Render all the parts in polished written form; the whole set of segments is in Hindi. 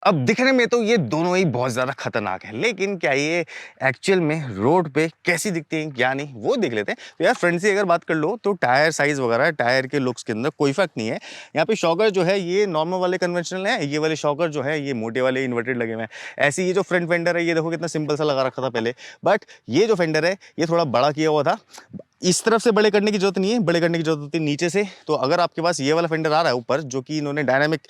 अब दिखने में तो ये दोनों ही बहुत ज़्यादा खतरनाक है, लेकिन क्या ये एक्चुअल में रोड पे कैसी दिखती हैं क्या नहीं वो देख लेते हैं। तो यार फ्रंट से अगर बात कर लो तो टायर साइज़ वगैरह टायर के लुक्स के अंदर कोई फ़र्क नहीं है। यहाँ पे शॉकर जो है ये नॉर्मल वाले कन्वेंशनल है, ये वाले शॉकर जो है ये मोटे वाले इन्वर्टेड लगे हुए हैं। ऐसे ये जो फ्रंट फेंडर है ये देखो कितना सिंपल सा लगा रखा था पहले, बट ये जो फेंडर है ये थोड़ा बड़ा किया हुआ था। इस तरफ से बड़े करने की जरूरत नहीं है, बड़े करने की जरूरत होती है नीचे से। तो अगर आपके पास ये वाला फेंडर आ रहा है ऊपर जो कि इन्होंने डायनामिक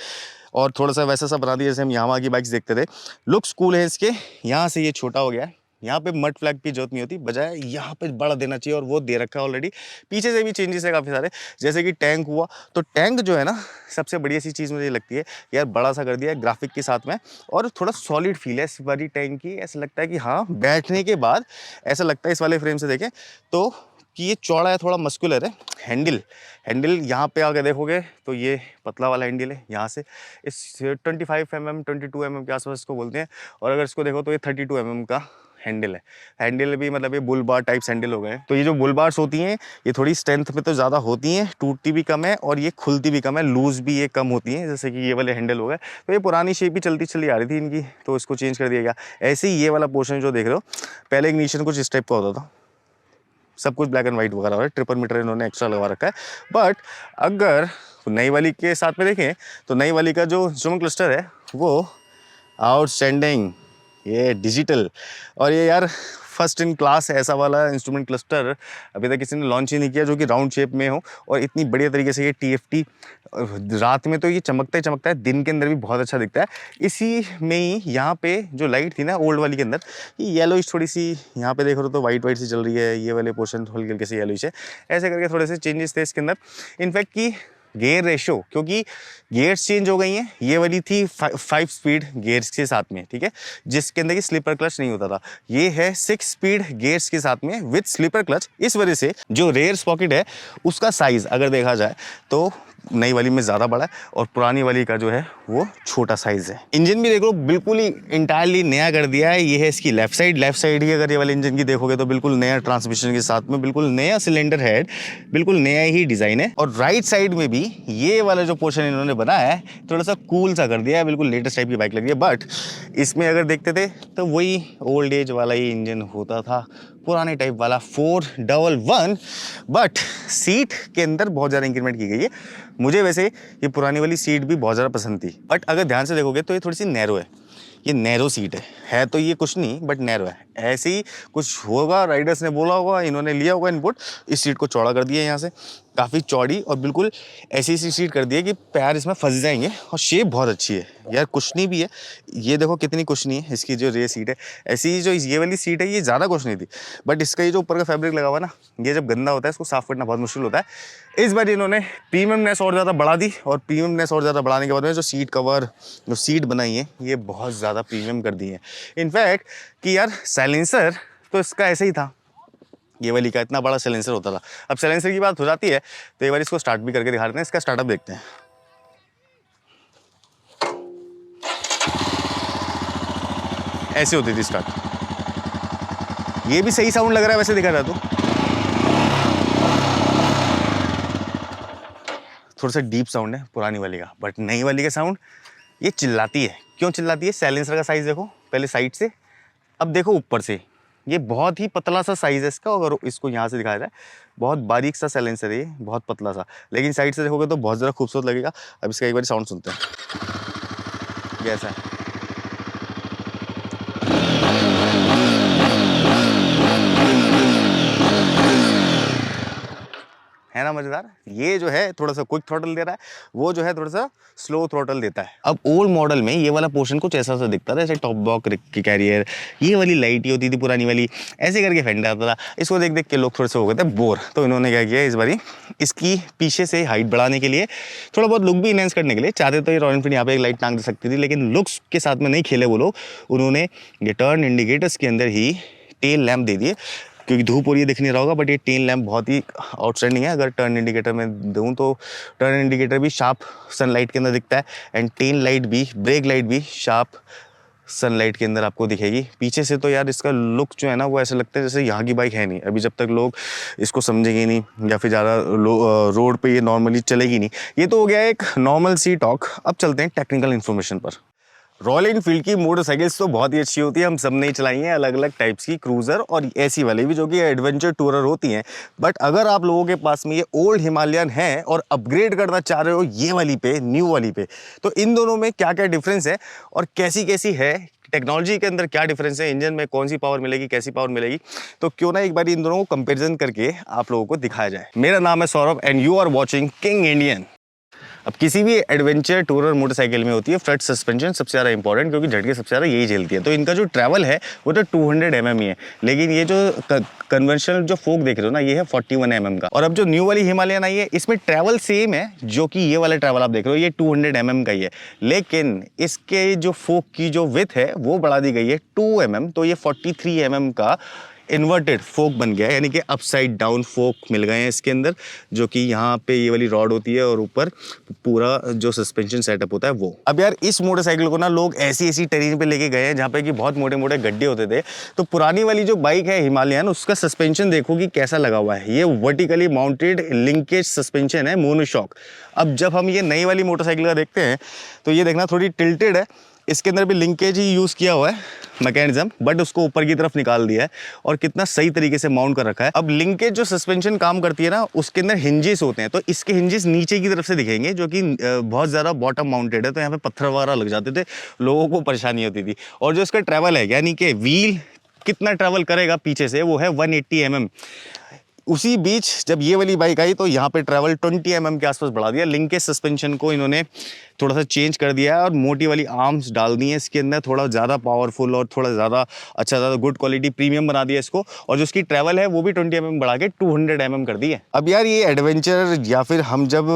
और थोड़ा सा वैसा सा बना दिया जैसे हम यामाहा की बाइक्स देखते थे, लुक्स कूल है इसके। यहाँ से ये छोटा हो गया है, यहाँ पे मड फ्लैग की जरूरत नहीं होती, बजाय यहाँ पे बड़ा देना चाहिए और वो दे रखा है ऑलरेडी। पीछे से भी चेंजेस है काफ़ी सारे, जैसे कि टैंक हुआ। तो टैंक जो है ना सबसे बढ़िया सी चीज़ मुझे लगती है यार, बड़ा सा कर दिया है ग्राफिक के साथ में और थोड़ा सॉलिड फील है इस वाली टैंक की। ऐसा लगता है कि हाँ बैठने के बाद ऐसा लगता है इस वाले फ्रेम से देखें तो कि ये चौड़ा है, थोड़ा मस्कुलर है। हैंडल हैंडल यहाँ पे आके देखोगे तो ये पतला वाला हैंडल है, यहाँ से इस 25 mm 22 mm के आसपास इसको बोलते हैं। और अगर इसको देखो तो ये 32 mm का हैंडल है। हैंडल भी मतलब ये बुल बार टाइप्स हैंडल हो गए। तो ये जो बुल बार्स होती हैं ये थोड़ी स्ट्रेंथ में तो ज़्यादा होती हैं, टूटती भी कम है और ये खुलती भी कम है, लूज भी ये कम होती हैं, जैसे कि ये वाले हैंडल हो गए। तो ये पुरानी शेप ही चलती चली आ रही थी इनकी, तो इसको चेंज कर दिया गया। ऐसे ही ये वाला पोर्शन जो देख रहे हो, पहले इग्निशन कुछ इस टाइप का होता था, सब कुछ ब्लैक एंड वाइट वगैरह हो, ट्रिपल मीटर इन्होंने एक्स्ट्रा लगा रखा है। बट अगर नई वाली के साथ में देखें तो नई वाली का जो इंस्ट्रूमेंट क्लस्टर है वो आउटस्टैंडिंग, ये डिजिटल। और ये यार फर्स्ट इन क्लास है ऐसा वाला इंस्ट्रूमेंट क्लस्टर, अभी तक किसी ने लॉन्च ही नहीं किया जो कि राउंड शेप में हो और इतनी बढ़िया तरीके से। ये TFT रात में तो ये चमकता ही चमकता है, दिन के अंदर भी बहुत अच्छा दिखता है। इसी में ही यहाँ पे जो लाइट थी ना ओल्ड वाली के अंदर, ये येलोइश थोड़ी सी यहाँ पे देख रहे हो तो वाइट वाइट सी चल रही है, ये वाले पोर्शन हल्के हल्के से येलोइश है। ऐसे करके थोड़े से चेंजेस थे इसके अंदर। इनफैक्ट की गियर रेशो, क्योंकि गियर्स चेंज हो गई हैं, ये वाली थी 5 स्पीड गियर्स के साथ में, ठीक है, जिसके अंदर की स्लीपर क्लच नहीं होता था। ये है 6 स्पीड गियर्स के साथ में विद स्लीपर क्लच। इस वजह से जो रेयर पॉकेट है उसका साइज अगर देखा जाए तो नई वाली में ज़्यादा बड़ा है और पुरानी वाली का जो है वो छोटा साइज़ है। इंजन भी देख लो बिल्कुल ही इंटायरली नया कर दिया है। ये है इसकी लेफ्ट साइड ही अगर ये वाले इंजन की देखोगे तो बिल्कुल नया ट्रांसमिशन के साथ में बिल्कुल नया सिलेंडर हेड, बिल्कुल नया ही डिज़ाइन है। और राइट साइड में भी ये वाला जो पोर्शन इन्होंने बनाया है थोड़ा सा कूल सा कर दिया है, बिल्कुल लेटेस्ट टाइप की बाइक लग रही है। बट इसमें अगर देखते थे तो वही ओल्ड एज वाला ही इंजन होता था, पुराने टाइप वाला 411। बट सीट के अंदर बहुत ज़्यादा इंक्रीमेंट की गई है। मुझे वैसे ये पुरानी वाली सीट भी बहुत ज़्यादा पसंद थी, बट अगर ध्यान से देखोगे तो ये थोड़ी सी नैरो है। ये नैरो सीट है तो ये कुछ नहीं बट नैरो है। ऐसे ही कुछ होगा, राइडर्स ने बोला होगा, इन्होंने लिया होगा इनपुट, इस सीट को चौड़ा कर दिया यहाँ से, काफ़ी चौड़ी और बिल्कुल ऐसी सी सीट कर दी है कि पैर इसमें फंस जाएंगे। और शेप बहुत अच्छी है यार, कुशनी भी है। ये देखो कितनी कुशनी है इसकी जो रेयर सीट है। ऐसी जो ये वाली सीट है ये ज़्यादा कुशनी थी, बट इसका ये जो ऊपर का फैब्रिक लगा हुआ ना, ये जब गंदा होता है इसको साफ़ करना बहुत मुश्किल होता है। इस बार इन्होंने प्रीमियमनेस और ज़्यादा बढ़ा दी, और प्रीमियमनेस और ज़्यादा बढ़ाने के बाद में जो सीट कवर, जो सीट बनाई है ये बहुत ज़्यादा प्रीमियम कर दी है। इनफैक्ट कि यार साइलेंसर तो इसका ऐसे ही था, ये वाली का इतना बड़ा साइलेंसर होता था। अब साइलेंसर की बात हो जाती है तो एक बार इसको स्टार्ट भी करके दिखा देते हैं, इसका स्टार्टअप देखते हैं। ऐसे होती थी स्टार्ट, ये भी सही साउंड लग रहा है वैसे दिखा रहा तो। थोड़ा सा डीप साउंड है पुरानी वाली का, बट नई वाली का साउंड ये चिल्लाती है। क्यों चिल्लाती है? साइलेंसर का साइज देखो पहले साइड से, अब देखो ऊपर से, ये बहुत ही पतला सा साइज है इसका। अगर इसको यहाँ से दिखाया जाए बहुत बारीक सा साइलेंसर है ये, बहुत पतला सा, लेकिन साइड से देखोगे तो बहुत ज़्यादा खूबसूरत लगेगा। अब इसका एक बार साउंड सुनते हैं, ये ऐसा है। है ना मज़ेदार। ये जो है थोड़ा सा क्विक थ्रॉटल दे रहा है, वो जो है थोड़ा सा स्लो थ्रॉटल देता है। अब ओल्ड मॉडल में ये वाला पोर्शन कुछ ऐसा सा दिखता था, जैसे टॉप बॉक्स की कैरियर, ये वाली लाइट ही होती थी पुरानी वाली, ऐसे करके फेंडर आता था। इसको देख देख के लोग थोड़े से हो गए थे बोर, तो इन्होंने क्या किया इस बारी, इसकी पीछे से हाइट बढ़ाने के लिए, थोड़ा बहुत लुक भी इनहेंस करने के लिए, चाहते तो ये रॉयल एनफील्ड यहाँ पे एक लाइट टांग दे सकती थी, लेकिन लुक्स के साथ में नहीं खेले वो लोग। उन्होंने ये टर्न इंडिकेटर्स के अंदर ही टेल लैम्प दे दिए, क्योंकि धूप और ये दिख नहीं रहा होगा, बट ये टेल लैम्प बहुत ही आउटस्टैंडिंग है। अगर टर्न इंडिकेटर में दूँ तो टर्न इंडिकेटर भी शार्प सनलाइट के अंदर दिखता है, एंड टेल लाइट भी, ब्रेक लाइट भी शार्प सनलाइट के अंदर आपको दिखेगी। पीछे से तो यार इसका लुक जो है ना वो ऐसा लगता है जैसे यहाँ की बाइक है नहीं अभी, जब तक लोग इसको समझेंगे नहीं या फिर ज़्यादा रोड पे ये नॉर्मली चलेगी नहीं। ये तो हो गया एक नॉर्मल सी टॉक। अब चलते हैं टेक्निकल इन्फॉर्मेशन पर। रॉयल एनफील्ड की मोटरसाइकिल्स तो बहुत ही अच्छी होती है, हम सब ने चलाई हैं, अलग अलग टाइप्स की क्रूज़र और ऐसी वाली भी जो कि एडवेंचर टूरर होती हैं। बट अगर आप लोगों के पास में ये ओल्ड हिमालयन है और अपग्रेड करना चाह रहे हो ये वाली पे, न्यू वाली पे, तो इन दोनों में क्या क्या डिफरेंस है और कैसी कैसी है, टेक्नोलॉजी के अंदर क्या डिफरेंस है, इंजन में कौन सी पावर मिलेगी, कैसी पावर मिलेगी, तो क्यों ना एक बार इन दोनों को कंपेरिजन करके आप लोगों को दिखाया जाए। मेरा नाम है Saurabh and you are watching King Indian. अब किसी भी एडवेंचर टूरर मोटरसाइकिल में होती है फ्रंट सस्पेंशन सबसे ज़्यादा इंपॉर्टेंट, क्योंकि झटके सबसे ज़्यादा यही झेलती है। तो इनका जो ट्रैवल है वो तो 200 mm ही है, लेकिन ये जो कन्वेंशनल जो फोक देख रहे हो ना, ये है 41 mm का। और अब जो न्यू वाली हिमालयन आई है इसमें ट्रैवल सेम है, जो कि ये वाला ट्रैवल आप देख रहे हो ये 200 mm का ही है, लेकिन इसके जो फोक की जो विथ है वो बढ़ा दी गई है 2 mm, तो ये 43 mm का इन्वर्टेड फोक बन गया है, यानी कि अपसाइड डाउन फोक मिल गए हैं इसके अंदर, जो कि यहाँ पे ये वाली रॉड होती है और ऊपर पूरा जो सस्पेंशन सेटअप होता है वो। अब यार इस मोटरसाइकिल को ना लोग ऐसी ऐसी टेरेन पे लेके गए हैं जहाँ पे कि बहुत मोटे मोटे गड्ढे होते थे। तो पुरानी वाली जो बाइक है हिमालयन, उसका सस्पेंशन देखो कि कैसा लगा हुआ है, ये वर्टिकली माउंटेड लिंकेज सस्पेंशन है, मोनोशॉक। अब जब हम ये नई वाली मोटरसाइकिल का देखते हैं तो ये देखना थोड़ी टिल्टेड है, इसके अंदर भी लिंकेज ही यूज़ किया हुआ है मैकेनिज्म, बट उसको ऊपर की तरफ निकाल दिया है और कितना सही तरीके से माउंट कर रखा है। अब लिंकेज जो सस्पेंशन काम करती है ना, उसके अंदर हिंजेस होते हैं, तो इसके हिंजेस नीचे की तरफ से दिखेंगे, जो कि बहुत ज़्यादा बॉटम माउंटेड है, तो यहाँ पे पत्थर वगैरह लग जाते थे, लोगों को परेशानी होती थी। और जो इसका ट्रैवल है, यानी कि व्हील कितना ट्रैवल करेगा पीछे से, वो है 180 mm। उसी बीच जब ये वाली बाइक आई तो यहाँ पे ट्रैवल 20 mm के आसपास बढ़ा दिया, लिंकेज सस्पेंशन को इन्होंने थोड़ा सा चेंज कर दिया है और मोटी वाली आर्म्स डाल दी हैं इसके अंदर, थोड़ा ज़्यादा पावरफुल और थोड़ा ज़्यादा अच्छा, ज़्यादा गुड क्वालिटी प्रीमियम बना दिया इसको। और जो इसकी ट्रैवल है वो भी 20 mm बढ़ा के 200 mm कर दी है। अब यार ये एडवेंचर या फिर हम जब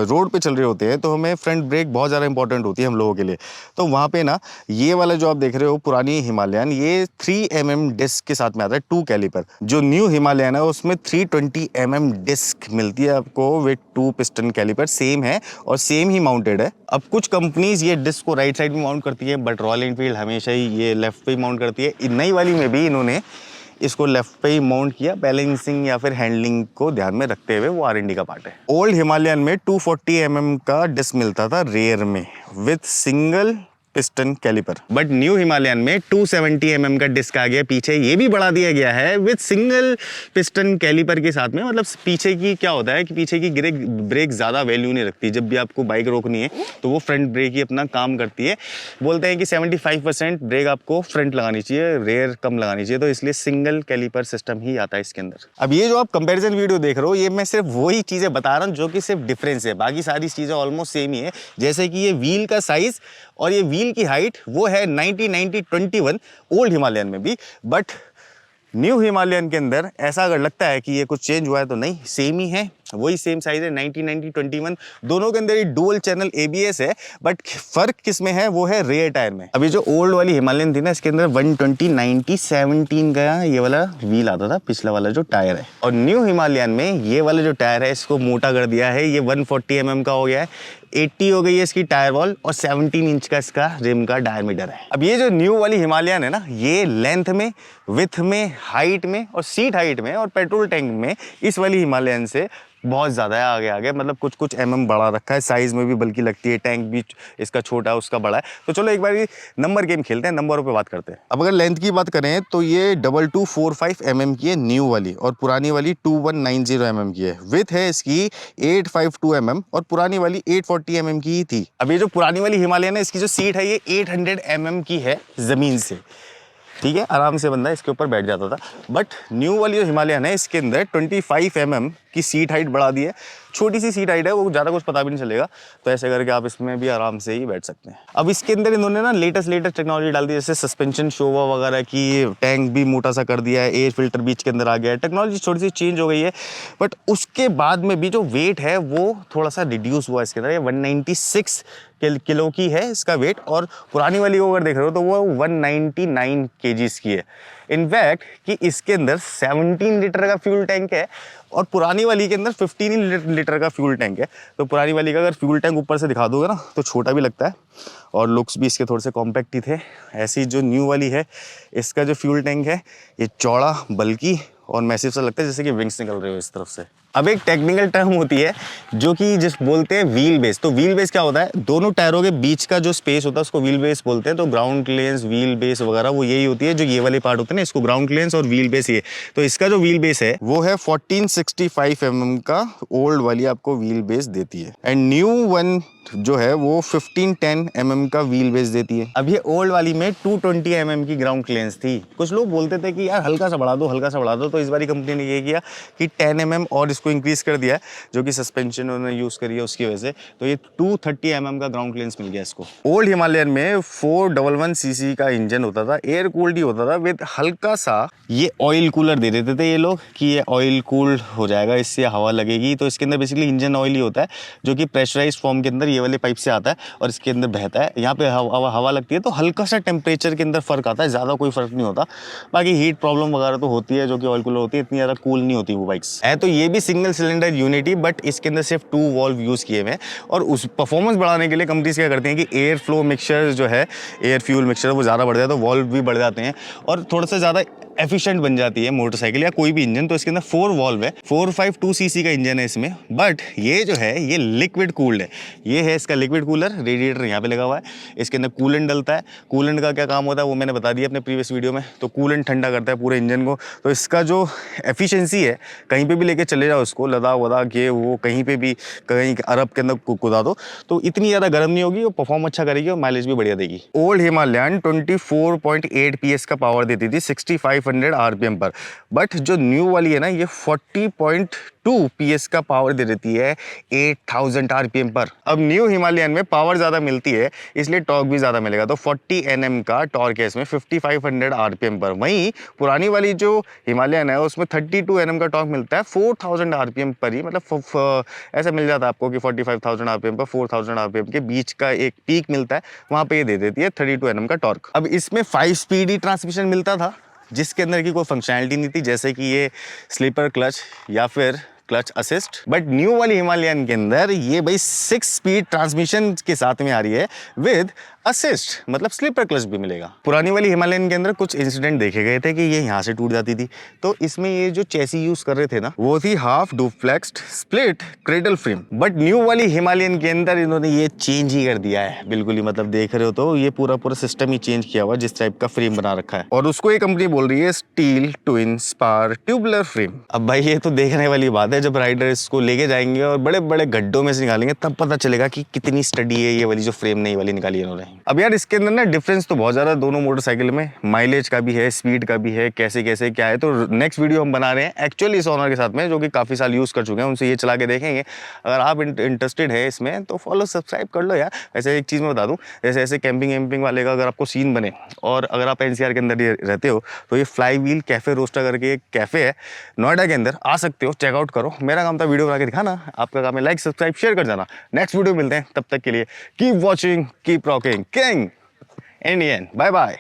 रोड पे चल रहे होते हैं तो हमें फ्रंट ब्रेक बहुत ज़्यादा इंपॉर्टेंट होती है हम लोगों के लिए। तो वहाँ पे ना ये वाला जो आप देख रहे हो पुरानी हिमालयन, ये 3 mm डिस्क के साथ में आता है, 2 कैलिपर। जो न्यू हिमालयन है उसमें 320 mm डिस्क मिलती है आपको विद 2 पिस्टन कैलिपर, सेम है और सेम ही माउंटेड है। अब कुछ कंपनीज ये डिस्क को राइट साइड में माउंट करती है, बट रॉयल एनफील्ड हमेशा ही ये लेफ्ट पे ही माउंट करती है। नई वाली में भी इन्होंने इसको लेफ्ट पे ही माउंट किया, बैलेंसिंग या फिर हैंडलिंग को ध्यान में रखते हुए, वो R&D का पार्ट है। ओल्ड हिमालयन में 240 mm का डिस्क मिलता था रेयर में with single piston caliper, but new Himalayan में 270 mm का डिस्क आ गया पीछे, ये भी बढ़ा दिया गया है विद सिंगल पिस्टन कैलिपर के साथ में। मतलब पीछे की क्या होता है कि पीछे की ब्रेक ज़्यादा वैल्यू नहीं रखती, जब भी आपको बाइक रोकनी है तो वो फ्रंट ब्रेक ही अपना काम करती है। बोलते हैं कि 75% ब्रेक आपको फ्रंट लगानी चाहिए, रेयर कम लगानी चाहिए, तो इसलिए सिंगल कैलिपर सिस्टम ही आता है इसके अंदर। अब ये जो आप कंपेरिजन वीडियो देख रहे हो, ये मैं सिर्फ वही चीज़ें बता रहा हूँ जो कि सिर्फ डिफरेंस है, बाकी सारी चीज़ें ऑलमोस्ट सेम ही है। जैसे कि ये व्हील का साइज़ और ये व्हील की हाइट वो है 90-90-21 ओल्ड हिमालयन में भी, बट न्यू हिमालयन के अंदर ऐसा अगर लगता है कि ये कुछ चेंज हुआ है तो नहीं, सेम ही है, वही सेम साइज है 90-90-21। दोनों के अंदर ही डुअल चैनल ABS है, बट फर्क किस में है, वो है रेयर टायर में। अभी जो ओल्ड वाली हिमालयन थी ना, इसके अंदर 120-90-17 का ये वाला व्हील आता था, पिछला वाला जो टायर है। और न्यू हिमालयन में ये वाला जो टायर है इसको मोटा कर दिया है, ये 140 mm का हो गया है, 80 हो गई है इसकी टायर वॉल और 17 इंच का इसका रिम का डायमीटर है। अब ये जो न्यू वाली हिमालयन है ना, ये लेंथ में, विथ में, हाइट में और सीट हाइट में और पेट्रोल टैंक में इस वाली हिमालयन से बहुत ज़्यादा है आगे, मतलब कुछ MM बढ़ा रखा है, साइज़ में भी बल्कि लगती है, टैंक भी इसका छोटा है उसका बड़ा है। तो चलो एक बार नंबर गेम खेलते हैं, नंबरों पे बात करते हैं। अब अगर लेंथ की बात करें तो ये 2245 mm की है न्यू वाली और पुरानी वाली 2190 mm की है। विथ है इसकी 852 mm और पुरानी वाली 840 mm की ही थी। अब ये जो पुरानी वाली हिमालयन है, इसकी जो सीट है ये 800 mm की है ज़मीन से, ठीक है, आराम से बंदा इसके ऊपर बैठ जाता था। बट न्यू वाली जो हिमालयन है इसके अंदर 25 mm की सीट हाइट बढ़ा दी है, छोटी सी सीट हाइट है, वो ज़्यादा कुछ पता भी नहीं चलेगा, तो ऐसे करके आप इसमें भी आराम से ही बैठ सकते हैं। अब इसके अंदर इन्होंने ना लेटेस्ट टेक्नोलॉजी डाल दी, जैसे सस्पेंशन शोवा वगैरह की, टैंक भी मोटा सा कर दिया है, एयर फिल्टर बीच के अंदर आ गया है, टेक्नोलॉजी थोड़ी सी चेंज हो गई है। बट उसके बाद में भी जो वेट है वो थोड़ा सा रिड्यूस हुआ इसके अंदर, ये 196 किलो की है इसका वेट, और पुरानी वाली को अगर देख रहे हो तो वो 199 kgs की है। इनफैक्ट कि इसके अंदर 17 लीटर का फ्यूल टैंक है और पुरानी वाली के अंदर 15 लीटर का फ्यूल टैंक है। तो पुरानी वाली का अगर फ्यूल टैंक ऊपर से दिखा दोगे ना तो छोटा भी लगता है और लुक्स भी इसके थोड़े से कॉम्पैक्ट ही थे। ऐसी जो न्यू वाली है इसका जो फ्यूल टैंक है ये चौड़ा, बल्कि और मैसिव सा लगता है, जैसे कि विंग्स निकल रहे हो इस तरफ से। अब एक टेक्निकल टर्म होती है जो कि जिस बोलते हैं व्हील बेस। तो व्हील बेस क्या होता है, दोनों टायरों के बीच का जो स्पेस होता है उसको व्हील बेस बोलते हैं। तो ग्राउंड क्लियरेंस, व्हील बेस वगैरह वो यही होती है, जो ये वाली पार्ट होते हैं ना, इसको ग्राउंड क्लियरेंस और व्हील बेस। ये तो इसका जो व्हील बेस है वो है 1465 mm का, ओल्ड वाली आपको व्हील बेस देती है, एंड न्यू वन जो है वो 1510 mm का व्हील बेस देती है। अब ये ओल्ड वाली में 220 mm की ग्राउंड क्लियरेंस थी। कुछ लोग बोलते थे कि यार हल्का सा बढ़ा दो, हल्का सा बढ़ा दो, तो इस बारी कंपनी ने ये किया कि 10 mm और इसको इंक्रीज कर दिया है, जो कि सस्पेंशन उन्होंने यूज करी है उसकी वजह से। तो ये 230 mm का ग्राउंड क्लियरेंस मिल गया इसको। ओल्ड हिमालयन में 411 cc का इंजन होता था, एयर कूल्ड ही होता था, विद हल्का सा ये ऑयल कूलर दे देते थे ये लोग कि ये ऑयल कूल्ड हो जाएगा, इससे हवा लगेगी। तो इसके अंदर बेसिकली इंजन ऑयल ही होता है, जो कि प्रेशराइज्ड फॉर्म के अंदर ये वाले पाइप से आता है और इसके अंदर बहता है। यहाँ पे हवा लगती है, तो हल्का सा टेम्परेचर के अंदर फर्क आता है, ज़्यादा कोई फर्क नहीं होता। बाकी हीट प्रॉब्लम वगैरह तो होती है, जो कि ऑयल कूलर होती है, इतनी ज़्यादा कूल नहीं होती वो बाइक्स है। तो ये भी single cylinder unit he, but इसके अंदर सिर्फ 2 वॉल्व यूज़ किए हुए हैं। और उस परफॉर्मेंस बढ़ाने के लिए कंपनीज क्या करती हैं कि एयर फ्लो मिक्सचर जो है, एयर फ्यूल मिक्सचर, वो ज़्यादा बढ़ जाता है, तो वॉल्व भी बढ़ जाते हैं और थोड़ा सा ज़्यादा एफिशिएंट बन जाती है मोटरसाइकिल या कोई भी इंजन। तो इसके अंदर 4 वॉल्व है, 452 सीसी का इंजन है इसमें, बट ये जो है ये लिक्विड कूल्ड है। ये है इसका लिक्विड कूलर, रेडिएटर यहाँ पे लगा हुआ है, इसके अंदर कूलेंट डलता है। कूलेंट का क्या काम होता है वो मैंने बता दिया अपने प्रीवियस वीडियो में। तो कूलेंट ठंडा करता है पूरे इंजन को। तो इसका जो एफिशिएंसी है, कहीं पे भी लेके चले जाओ इसको, लद्दाख वदाख ये वो कहीं पे भी, कहीं अरब के अंदर कुदा दो, तो इतनी ज़्यादा गर्म नहीं होगी, वो परफॉर्म अच्छा करेगी और माइलेज भी बढ़िया देगी। ओल्ड हिमालयन 24.8 PS का पावर देती थी 6500 RPM पर, बट जो न्यू वाली है ना, ये 40.2 PS का पावर दे देती है 8000 RPM पर। अब न्यू हिमालयन में पावर ज़्यादा मिलती है, इसलिए टॉर्क भी ज़्यादा मिलेगा। तो 40 Nm का टॉर्क है इसमें 5500 RPM पर। वहीं पुरानी वाली जो हिमालयन है उसमें 32 Nm का टॉर्क मिलता है 4000 RPM पर ही, मतलब ऐसा मिल जाता है आपको कि 45,000 RPM पर 4000 RPM के बीच का एक पीक मिलता है, वहाँ पे ये दे देती है 32 Nm का टॉर्क। अब इसमें 5 स्पीड ही ट्रांसमिशन मिलता था, जिसके अंदर की कोई फंक्शनैलिटी नहीं थी, जैसे कि ये स्लीपर क्लच या फिर क्लच असिस्ट। बट न्यू वाली हिमालयन के अंदर ये भाई 6 स्पीड ट्रांसमिशन के साथ में आ रही है विद असिस्ट, मतलब स्लीपर क्लच भी मिलेगा। पुरानी वाली हिमालयन के अंदर कुछ इंसिडेंट देखे गए थे कि ये यहाँ से टूट जाती थी। तो इसमें ये जो चेसी यूज कर रहे थे ना, वो थी half duplexed split cradle frame. But new वाली हिमालयन के अंदर इन्होंने ये चेंज ही कर दिया है बिल्कुल ही, मतलब देख रहे हो तो ये पूरा सिस्टम ही चेंज किया हुआ, जिस टाइप का फ्रेम बना रखा है। और उसको ये कंपनी बोल रही है steel twin spar tubular frame. अब भाई ये तो देखने वाली बात है, जब राइडर इसको लेके जाएंगे और बड़े बड़े गड्ढों में से निकालेंगे, तब पता चलेगा कि कितनी स्टडी है ये वाली जो फ्रेम नई वाली निकाली है इन्होंने। अब यार इसके अंदर ना डिफरेंस तो बहुत ज़्यादा दोनों मोटरसाइकिल में, माइलेज का भी है, स्पीड का भी है, कैसे कैसे क्या है। तो नेक्स्ट वीडियो हम बना रहे हैं एक्चुअली इस ऑनर के साथ में, जो कि काफ़ी साल यूज़ कर चुके हैं, उनसे ये चला के देखेंगे। अगर आप इंटरेस्टेड है इसमें तो फॉलो सब्सक्राइब कर लो यार। ऐसे एक चीज़ मैं बता दूँ, जैसे ऐसे कैंपिंग वैम्पिंग वाले का अगर आपको सीन बने, और अगर आप NCR के अंदर रहते हो, तो ये फ्लाई व्हील कैफ़े रोस्टर करके एक कैफ़े है नोएडा के अंदर, आ सकते हो, चेकआउट करो। मेरा काम था वीडियो बना के दिखाना, आपका काम है लाइक सब्सक्राइब शेयर कर जाना। नेक्स्ट वीडियो मिलते हैं, तब तक के लिए keep watching, keep rocking, King Indian, bye bye.